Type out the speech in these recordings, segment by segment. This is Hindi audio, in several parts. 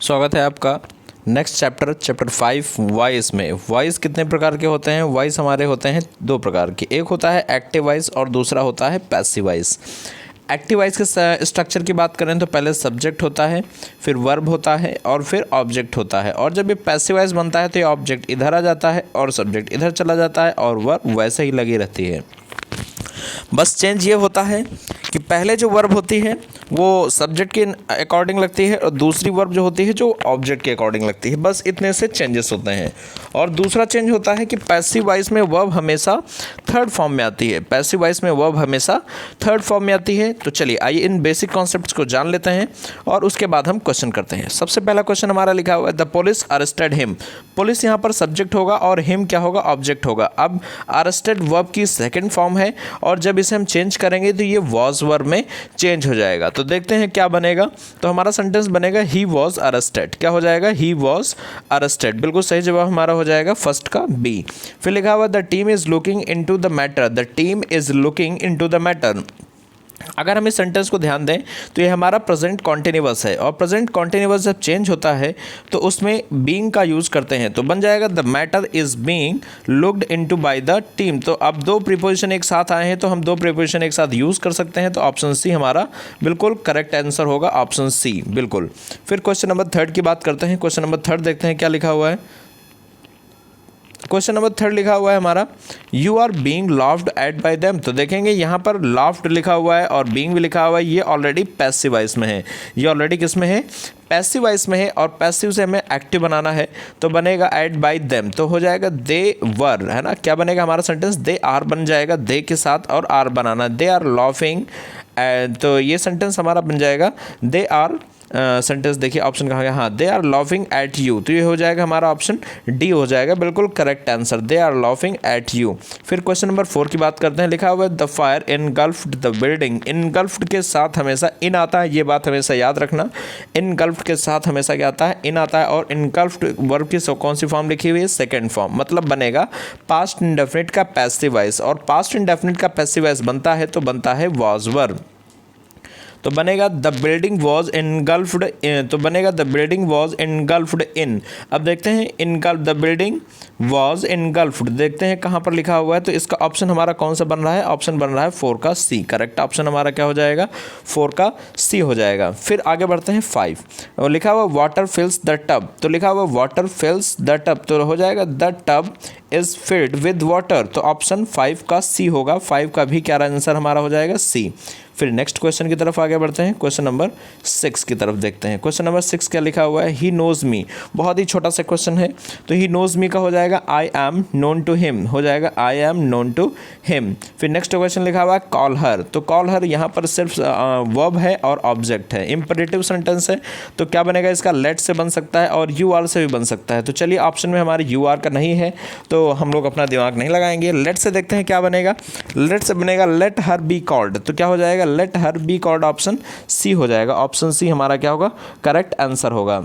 स्वागत है आपका नेक्स्ट चैप्टर 5 वॉइस में। वॉइस कितने प्रकार के होते हैं? वॉइस हमारे होते हैं दो प्रकार के, एक होता है एक्टिव वॉइस और दूसरा होता है पैसिव वॉइस। एक्टिव वॉइस के स्ट्रक्चर की बात करें तो पहले सब्जेक्ट होता है, फिर वर्ब होता है और फिर ऑब्जेक्ट होता है। और जब ये पैसिव वॉइस बनता है तो ये ऑब्जेक्ट इधर आ जाता है और सब्जेक्ट इधर चला जाता है और वर्ब वैसे ही लगी रहती है। बस चेंज ये होता है कि पहले जो वर्ब होती है वो सब्जेक्ट के अकॉर्डिंग लगती है और दूसरी वर्ब जो होती है जो ऑब्जेक्ट के अकॉर्डिंग लगती है। बस इतने से चेंजेस होते हैं। और दूसरा चेंज होता है कि पैसिव वॉइस में वर्ब हमेशा थर्ड फॉर्म में आती है। पैसिव वॉइस में वर्ब हमेशा थर्ड फॉर्म में आती है। तो चलिए आइए इन बेसिक कॉन्सेप्ट्स को जान लेते हैं और उसके बाद हम क्वेश्चन करते हैं। सबसे पहला क्वेश्चन हमारा लिखा हुआ है the police arrested him. Police यहाँ पर सब्जेक्ट होगा और हिम क्या होगा? ऑब्जेक्ट होगा। अब अरेस्टेड वर्ब की सेकेंड फॉर्म है और जब इसे हम चेंज करेंगे तो ये वॉज वर्ब में चेंज हो जाएगा। तो देखते हैं क्या बनेगा। तो हमारा सेंटेंस बनेगा ही वॉज अरेस्टेड। क्या हो जाएगा? He was arrested. बिल्कुल सही जवाब हमारा हो जाएगा फर्स्ट का बी। फिर लिखा हुआ the team is looking into the matter. The team is looking into the matter. अगर हम इस सेंटेंस को ध्यान दें तो ये हमारा प्रेजेंट कॉन्टिन्यूअस है और प्रेजेंट कॉन्टिन्यूअस जब चेंज होता है तो उसमें बीइंग का यूज़ करते हैं। तो बन जाएगा the matter is being looked into by the team. तो अब दो प्रीपोजिशन एक साथ आए हैं तो हम दो प्रीपोजिशन एक साथ यूज़ कर सकते हैं। तो ऑप्शन सी हमारा बिल्कुल करेक्ट आंसर होगा, ऑप्शन सी बिल्कुल। फिर क्वेश्चन नंबर थर्ड की बात करते हैं। क्वेश्चन नंबर थर्ड देखते हैं क्या लिखा हुआ है। क्वेश्चन नंबर थर्ड लिखा हुआ है हमारा you are being laughed at by them. तो देखेंगे यहाँ पर लाफ्ड लिखा हुआ है और बीइंग भी लिखा हुआ है। ये ऑलरेडी पैसिव वॉइस में है। ये ऑलरेडी किस में है? पैसिव वॉइस में है। और पैसिव से हमें एक्टिव बनाना है तो बनेगा एट बाय देम। तो हो जाएगा दे वर, है ना। क्या बनेगा हमारा सेंटेंस? दे आर बन जाएगा। दे के साथ और आर बनाना, दे आर लाफिंग। तो ये सेंटेंस हमारा बन जाएगा दे आर सेंटेंस देखिए ऑप्शन कहाँ गया? हाँ, they are laughing at you. तो ये हो जाएगा हमारा ऑप्शन डी हो जाएगा बिल्कुल correct answer, they are laughing at you. फिर क्वेश्चन नंबर 4 की बात करते हैं। लिखा हुआ है the fire engulfed the building. Engulfed के साथ हमेशा इन आता है, ये बात हमेशा याद रखना। इनगल्फ्ड के साथ हमेशा क्या आता है? इन आता है। और इनगल्फ्ड वर्ब की कौन सी फॉर्म लिखी हुई है? Second form. मतलब बनेगा पास्ट इंडेफिनिट का पैसिव वॉइस। और पास्ट इंडेफिनिट का पैसिव वॉइस बनता है तो बनता है वॉज वर्ब। तो बनेगा द बिल्डिंग वॉज इनगल्फ्ड। तो बनेगा द बिल्डिंग वॉज इनगल्फ्ड इन। अब देखते हैं इनगल्फ, द बिल्डिंग वॉज इनगल्फ्ड। देखते हैं कहाँ पर लिखा हुआ है। तो इसका ऑप्शन हमारा कौन सा बन रहा है? ऑप्शन बन रहा है 4 का सी। करेक्ट ऑप्शन हमारा क्या हो जाएगा? 4 का सी हो जाएगा। फिर आगे बढ़ते हैं 5 और लिखा हुआ वाटर फिल्स द टब। तो लिखा हुआ वाटर फिल्स द टब तो हो जाएगा the tub is filled with water. तो ऑप्शन 5 का सी होगा। 5 का भी क्या आंसर हमारा हो जाएगा? सी। फिर नेक्स्ट क्वेश्चन की तरफ आगे बढ़ते हैं। क्वेश्चन नंबर 6 की तरफ देखते हैं। क्वेश्चन नंबर 6 क्या लिखा हुआ है? He knows me. बहुत ही छोटा सा क्वेश्चन है। तो ही नोज मी का हो जाएगा I am known to him. हो जाएगा I am known to him. फिर नेक्स्ट क्वेश्चन लिखा हुआ है कॉल हर। तो कॉल हर यहाँ पर सिर्फ वर्ब है और ऑब्जेक्ट है, इंपरेटिव सेंटेंस है। तो क्या बनेगा इसका? लेट से बन सकता है और यू आर से भी बन सकता है। तो चलिए ऑप्शन में हमारे यू आर का नहीं है तो हम लोग अपना दिमाग नहीं लगाएंगे। लेट से देखते हैं क्या बनेगा। लेट से बनेगा लेट हर बी कॉल्ड। तो क्या हो जाएगा? Let her be called. Option C हो जाएगा। ऑप्शन सी हमारा क्या होगा? करेक्ट आंसर होगा।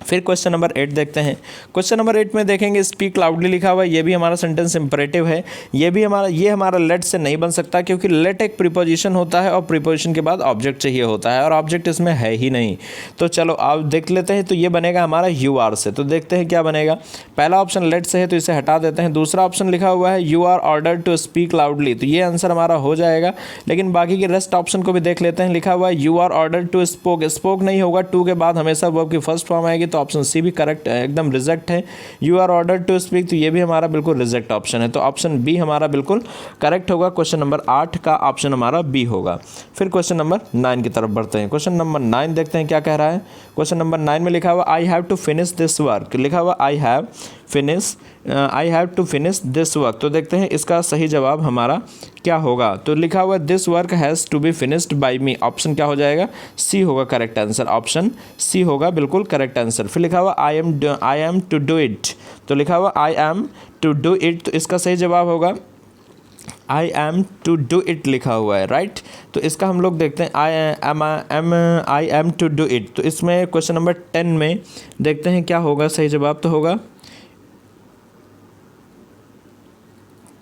फिर क्वेश्चन नंबर 8 देखते हैं। क्वेश्चन नंबर 8 में देखेंगे स्पीक लाउडली लिखा हुआ है। ये भी हमारा सेंटेंस इंपरेटिव है। ये हमारा लेट से नहीं बन सकता क्योंकि लेट एक प्रीपोजिशन होता है और प्रीपोजिशन के बाद ऑब्जेक्ट चाहिए होता है और ऑब्जेक्ट इसमें है ही नहीं। तो चलो आप देख लेते हैं। तो ये बनेगा हमारा यू आर से। तो देखते हैं क्या बनेगा। पहला ऑप्शन लेट से है तो इसे हटा देते हैं। दूसरा ऑप्शन लिखा हुआ है you are ordered to speak loudly. तो ये आंसर हमारा हो जाएगा। लेकिन बाकी के रेस्ट ऑप्शन को भी देख लेते हैं। लिखा हुआ है you are ordered to spoke. Spoke नहीं होगा, टू के बाद हमेशा वर्ब की फर्स्ट फॉर्म आएगी। तो ऑप्शन सी भी करेक्ट है, एकदम रिजेक्ट है। You are ordered to speak तो ये भी हमारा बिल्कुल रिजेक्ट ऑप्शन है। तो ऑप्शन बी हमारा बिल्कुल करेक्ट होगा। क्वेश्चन नंबर 8 का ऑप्शन हमारा बी होगा। फिर क्वेश्चन नंबर 9 की तरफ बढ़ते हैं। क्वेश्चन नंबर 9 देखते हैं क्या कह रहा है। क्वेश्चन नंबर 9 में लिखा हुआ I have to finish this work. लिखा हुआ I have to finish this work. तो देखते हैं इसका सही जवाब हमारा क्या होगा। तो लिखा हुआ this work has to be finished by me. Option क्या हो जाएगा? सी होगा करेक्ट आंसर। ऑप्शन सी होगा बिल्कुल करेक्ट आंसर। फिर लिखा हुआ I am to do it. तो लिखा हुआ I am to do it. तो इसका सही जवाब होगा I am to do it लिखा हुआ है, राइट। तो इसका हम लोग देखते हैं I am to do it. तो इसमें क्वेश्चन नंबर 10 में देखते हैं क्या होगा सही जवाब। तो होगा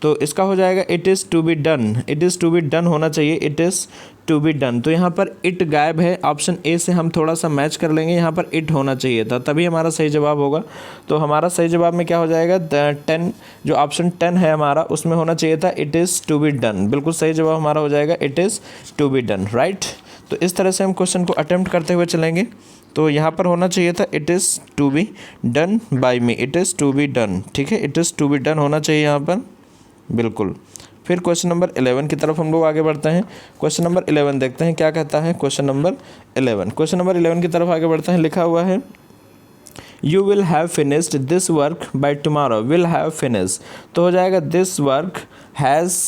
तो इसका हो जाएगा it is to be done. It is to be done होना चाहिए। It is to be done. तो यहाँ पर इट गायब है, ऑप्शन ए से हम थोड़ा सा मैच कर लेंगे, यहाँ पर इट होना चाहिए था, तभी हमारा सही जवाब होगा। तो हमारा सही जवाब में क्या हो जाएगा, 10, जो ऑप्शन 10 है हमारा, उसमें होना चाहिए था it is to be done. बिल्कुल सही जवाब हमारा हो जाएगा it is to be done, right. तो इस तरह से हम क्वेश्चन को अटेम्प्ट करते हुए चलेंगे। तो यहाँ पर होना चाहिए था it is to be done by me, it is to be done, ठीक है, it is to be done होना चाहिए यहाँ पर, बिल्कुल। फिर क्वेश्चन नंबर 11 की तरफ हम लोग आगे बढ़ते हैं। क्वेश्चन नंबर 11 देखते हैं क्या कहता है। क्वेश्चन नंबर 11 की तरफ आगे बढ़ते हैं। लिखा हुआ है you will have finished this work by tomorrow, will have finish तो हो जाएगा दिस वर्क हैज़,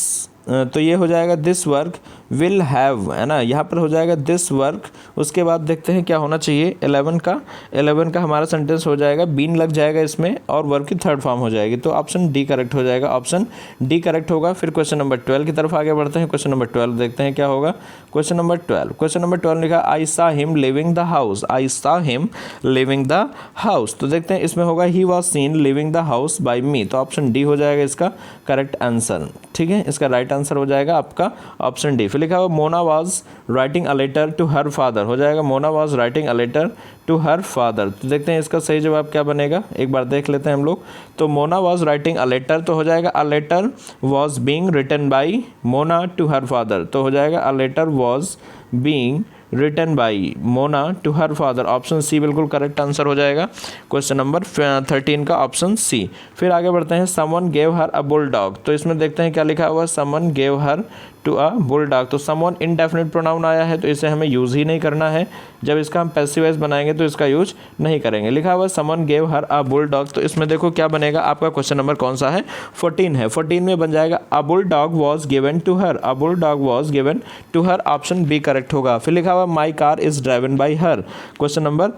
तो ये हो जाएगा दिस वर्क विल हैव, है ना, यहाँ पर हो जाएगा दिस वर्क। उसके बाद देखते हैं क्या होना चाहिए 11 का हमारा सेंटेंस हो जाएगा, बीन लग जाएगा इसमें और वर्क की थर्ड फॉर्म हो जाएगी, तो ऑप्शन डी करेक्ट हो जाएगा, ऑप्शन डी करेक्ट होगा। फिर क्वेश्चन नंबर 12 की तरफ आगे बढ़ते हैं। क्वेश्चन नंबर 12 देखते हैं क्या होगा। क्वेश्चन नंबर 12 लिखा I saw him living the house, I saw him living the house, तो देखते हैं इसमें होगा he was seen living the house by me, तो ऑप्शन डी हो जाएगा इसका करेक्ट आंसर, ठीक है, इसका राइट आंसर हो जाएगा आपका ऑप्शन डी। फिर लिखा हुआ Mona was writing a letter to her father, हो जाएगा Mona was writing a letter to her father, तो देखते हैं इसका सही जवाब क्या बनेगा, एक बार देख लेते हैं हम लोग। तो Mona was writing a letter, तो हो जाएगा a letter was being written by Mona to her father, तो हो जाएगा a letter was being written by Mona to her father, option C बिल्कुल करेक्ट आंसर हो जाएगा क्वेश्चन नंबर 13 का ऑप्शन सी। फिर आगे बढ़ते हैं someone gave her a bulldog, तो इसमें देखते हैं क्या लिखा हुआ है someone gave her to a bulldog, तो समवन इनडेफिनिट प्रोनाउन आया है तो इसे हमें यूज़ ही नहीं करना है, जब इसका हम पैसिव वॉइस बनाएंगे तो इसका यूज नहीं करेंगे। लिखा हुआ है someone gave her a bulldog, तो इसमें देखो क्या बनेगा आपका क्वेश्चन नंबर कौन सा है 14 है, 14 में बन जाएगा a bulldog was given to her, a bulldog was given to her, option B correct होगा। फिर लिखा हुआ my car is driven by her, question number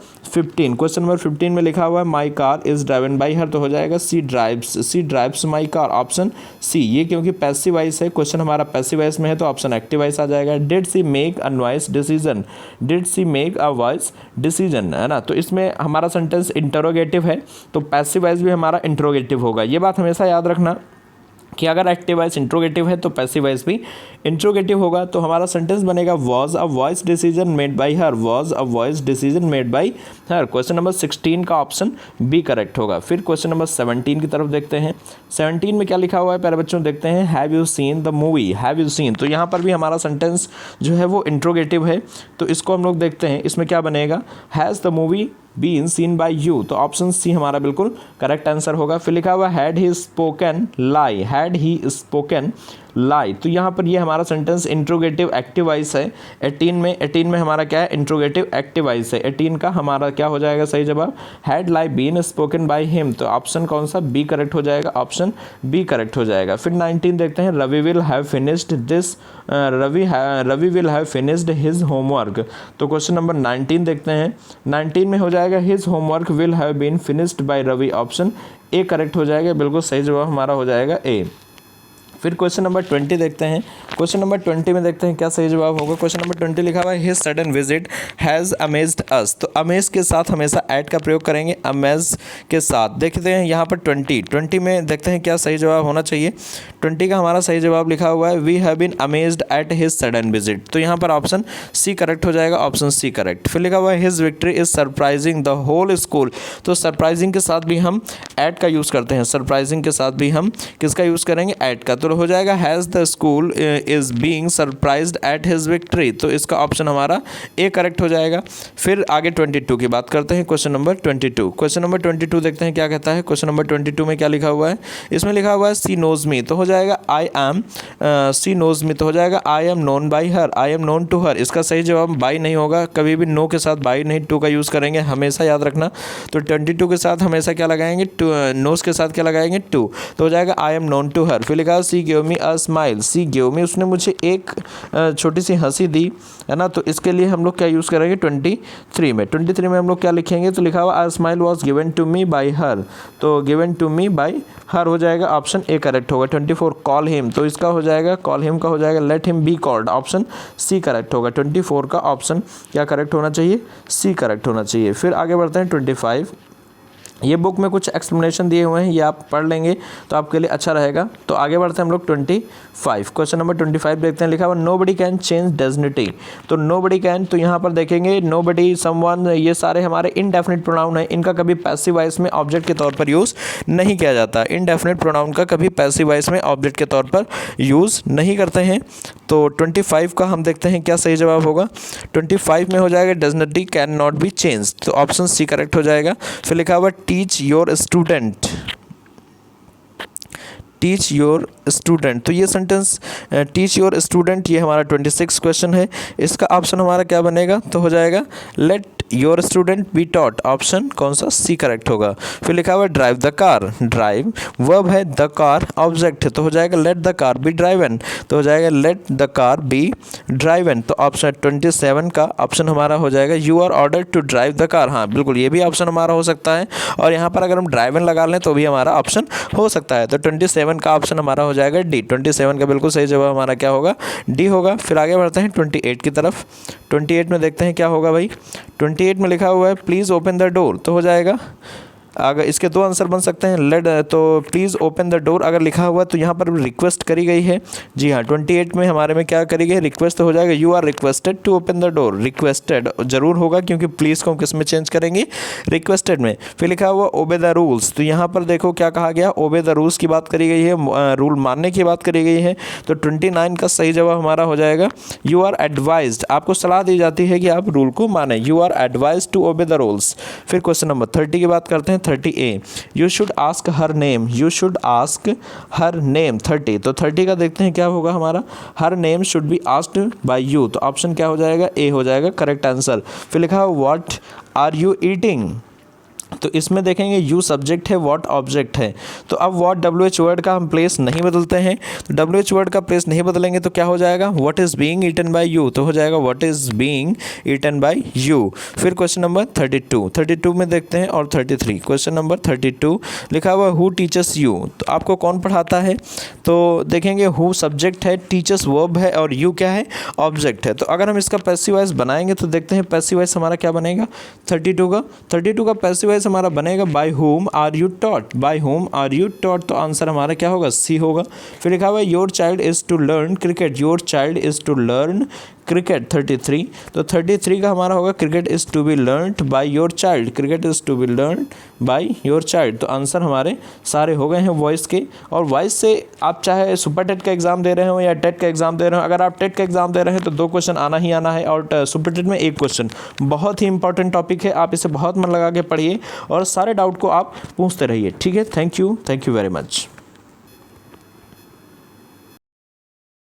15 में लिखा हुआ है my car is driven by her, तो हो जाएगा she drives my car, option C. ये क्योंकि पैसिव वॉइस है, क्वेश्चन हमारा पैसिव वॉइस में है तो ऑप्शन एक्टिव वॉइस आ जाएगा। Did she make a voice decision, did she make a voice decision, है ना, तो इसमें हमारा सेंटेंस इंटरोगेटिव है तो पैसिव वॉइस भी हमारा इंटरोगेटिव होगा। ये बात हमेशा याद रखना कि अगर एक्टिव वॉइस इंट्रोगेटिव है तो पैसिव वॉइस भी इंट्रोगेटिव होगा। तो हमारा सेंटेंस बनेगा was a voice decision made by her, was a voice decision made by her, question number 16 का ऑप्शन बी करेक्ट होगा। फिर क्वेश्चन नंबर 17 की तरफ देखते हैं। 17 में क्या लिखा हुआ है प्यारे बच्चों, देखते हैं have you seen the movie, have you seen, तो यहाँ पर भी हमारा सेंटेंस जो है वो इंट्रोगेटिव है, तो इसको हम लोग देखते हैं इसमें क्या बनेगा, has the movie been seen by you, तो ऑप्शन सी हमारा बिल्कुल करेक्ट आंसर होगा। फिर लिखा हुआ had he spoken lie, had he spoken lie, तो यहाँ पर ये हमारा सेंटेंस इंट्रोगेटिव एक्टिव वॉइस है। 18 में हमारा क्या है इंट्रोगेटिव एक्टिव वॉइस है, 18 का हमारा क्या हो जाएगा सही जवाब, had lie been spoken by him, तो ऑप्शन कौन सा बी करेक्ट हो जाएगा, ऑप्शन बी करेक्ट हो जाएगा। फिर 19 देखते हैं Ravi will have finished this, Ravi will have finished his homework, तो क्वेश्चन नंबर 19 देखते हैं। 19 में हो जाएगा his homework will have been finished by Ravi, option A correct हो जाएगा, बिल्कुल सही जवाब हमारा हो जाएगा ए। फिर क्वेश्चन नंबर 20 देखते हैं। क्वेश्चन नंबर 20 में देखते हैं क्या सही जवाब होगा। क्वेश्चन नंबर 20 लिखा हुआ है his sudden visit has amazed us, तो अमेज के साथ हमेशा ऐड का प्रयोग करेंगे, अमेज के साथ। देखते हैं यहाँ पर 20 में देखते हैं क्या सही जवाब होना चाहिए। 20 का हमारा सही जवाब लिखा हुआ है we have been amazed at his sudden visit, तो यहाँ पर ऑप्शन सी करेक्ट हो जाएगा, ऑप्शन सी करेक्ट। फिर लिखा हुआ है his victory is surprising the whole school, तो सरप्राइजिंग के साथ भी हम ऐड का यूज़ करते हैं, सरप्राइजिंग के साथ भी हम किसका यूज़ करेंगे ऐड का, तो हो जाएगा has the school is being surprised at his victory, तो इसका ऑप्शन हमारा ए करेक्ट हो जाएगा। फिर आगे 22 की बात करते हैं। क्वेश्चन नंबर 22 देखते हैं क्या कहता है। क्वेश्चन नंबर 22 में क्या लिखा हुआ है, इसमें लिखा हुआ है सी नोज मी, तो हो जाएगा I M, C knows me तो हो जाएगा I am known by her, I am known to her, इसका सही जवाब बाई नहीं होगा, कभी भी नो के साथ बाई नहीं टू का यूज़ करेंगे, हमेशा याद रखना। तो 22 के साथ हमेशा क्या लगाएंगे, नोज के साथ क्या लगाएंगे टू, तो हो जाएगा I am known to her. फिर लिखा she give me a smile, she give me उसने मुझे एक छोटी सी हंसी दी, है ना, तो इसके लिए हम लोग क्या यूज़ करेंगे 23 में हम लोग क्या लिखेंगे, तो लिखा हुआ a smile was given to me by her, तो given to me by her हो जाएगा, ऑप्शन ए करेक्ट होगा। 24 कॉल हिम, तो इसका हो जाएगा कॉल हिम का हो जाएगा let him be called, option C correct होगा। 24 का ऑप्शन क्या करेक्ट होना चाहिए, सी करेक्ट होना चाहिए। फिर आगे बढ़ते हैं 25 ये बुक में कुछ एक्सप्लेनेशन दिए हुए हैं, ये आप पढ़ लेंगे तो आपके लिए अच्छा रहेगा। तो आगे बढ़ते हैं हम लोग 25 क्वेश्चन नंबर 25 देखते हैं। लिखा हुआ नोबडी कैन चेंज डेस्टिनी। तो नोबडी कैन, तो यहाँ पर देखेंगे नोबडी, समवन, ये सारे हमारे इनडेफिनिट प्रोनाउन है, इनका कभी पैसिव वॉइस में ऑब्जेक्ट के तौर पर यूज़ नहीं किया जाता। इनडेफिनिट प्रोनाउन का कभी पैसिव वॉइस में ऑब्जेक्ट के तौर पर यूज़ नहीं करते हैं। तो 25 का हम देखते हैं क्या सही जवाब होगा। 25 में हो जाएगा destiny can not be change, तो ऑप्शन सी करेक्ट हो जाएगा। फिर लिखा हुआ teach your student, teach your student, तो ये सेंटेंस टीच योर स्टूडेंट, ये हमारा 26 क्वेश्चन है। इसका ऑप्शन हमारा क्या बनेगा, तो हो जाएगा let your student be taught, option कौन सा, सी करेक्ट होगा। फिर लिखा हुआ drive the car, drive verb है, द कार ऑब्जेक्ट है, तो हो जाएगा let the car be driven, तो हो जाएगा let the car be driven. तो ऑप्शन 27 का ऑप्शन हमारा हो जाएगा you are ordered to drive the car. हाँ बिल्कुल, ये भी ऑप्शन हमारा हो सकता है, और यहाँ पर अगर हम ड्राइवन लगा लें तो भी हमारा ऑप्शन हो सकता है। तो 27 का ऑप्शन हमारा हो जाएगा डी। 27 का बिल्कुल सही जवाब हमारा क्या होगा, डी होगा। फिर आगे बढ़ते हैं 28 की तरफ। 28 में देखते हैं क्या होगा भाई। 28 में लिखा हुआ है प्लीज़ ओपन द डोर, तो हो जाएगा, अगर इसके दो आंसर बन सकते हैं, लेट, तो प्लीज़ ओपन द डोर अगर लिखा हुआ तो यहाँ पर रिक्वेस्ट करी गई है। जी हाँ, 28 में हमारे में क्या करी गई है, रिक्वेस्ट, तो हो जाएगा you are requested to open the door. Requested जरूर होगा क्योंकि प्लीज़ को किस में चेंज करेंगे, रिक्वेस्टेड में। फिर लिखा हुआ ओबे द रूल्स, तो यहाँ पर देखो क्या कहा गया, ओबे द रूल्स की बात करी गई है, रूल मानने की बात करी गई है। तो 29 का सही जवाब हमारा हो जाएगा यू आर एडवाइज्ड, आपको सलाह दी जाती है कि आप रूल को माने, you are advised to obey the rules. फिर क्वेश्चन नंबर 30 की बात करते हैं। 30A, you should ask her name, you should ask her name. 30, तो 30 का देखते हैं क्या होगा हमारा, her name should be asked by you, तो ऑप्शन क्या हो जाएगा, ए हो जाएगा करेक्ट आंसर। फिर लिखा है व्हाट आर यू ईटिंग, तो इसमें देखेंगे यू सब्जेक्ट है, व्हाट ऑब्जेक्ट है। तो अब व्हाट WH वर्ड का हम प्लेस नहीं बदलते हैं, तो WH वर्ड का प्लेस नहीं बदलेंगे तो क्या हो जाएगा, what is being eaten by you, तो हो जाएगा what is being eaten by you. फिर क्वेश्चन नंबर 32 में देखते हैं, और 33, क्वेश्चन नंबर 32 लिखा हुआ हु टीचर्स यू, तो आपको कौन पढ़ाता है। तो देखेंगे हु सब्जेक्ट है, टीचर्स वर्ब है, और यू क्या है, ऑब्जेक्ट है। तो अगर हम इसका पैसिव वॉइस बनाएंगे तो देखते हैं पैसिव वॉइस हमारा क्या बनेगा 32 का पैसिव वॉइस हमारा बनेगा by whom are you taught, by whom are you taught, तो आंसर हमारा क्या होगा, सी होगा। फिर लिखा हुआ है your child is to learn cricket, your child is to learn cricket. 33, तो 33 का हमारा होगा cricket is to be learned by your child, cricket is to be learn by your child. तो आंसर हमारे सारे हो गए हैं वॉइस के। और वॉइस से आप चाहे सुपर टेट का एग्जाम दे रहे हो या टेट का एग्जाम दे रहे हो, अगर आप टेट का एग्जाम दे रहे हैं तो 2 क्वेश्चन आना ही आना है, और सुपर टेट में 1 क्वेश्चन। बहुत ही इंपॉर्टेंट टॉपिक है, आप इसे बहुत मन लगा के पढ़िए और सारे डाउट को आप पूछते रहिए। ठीक है, थैंक यू वेरी मच।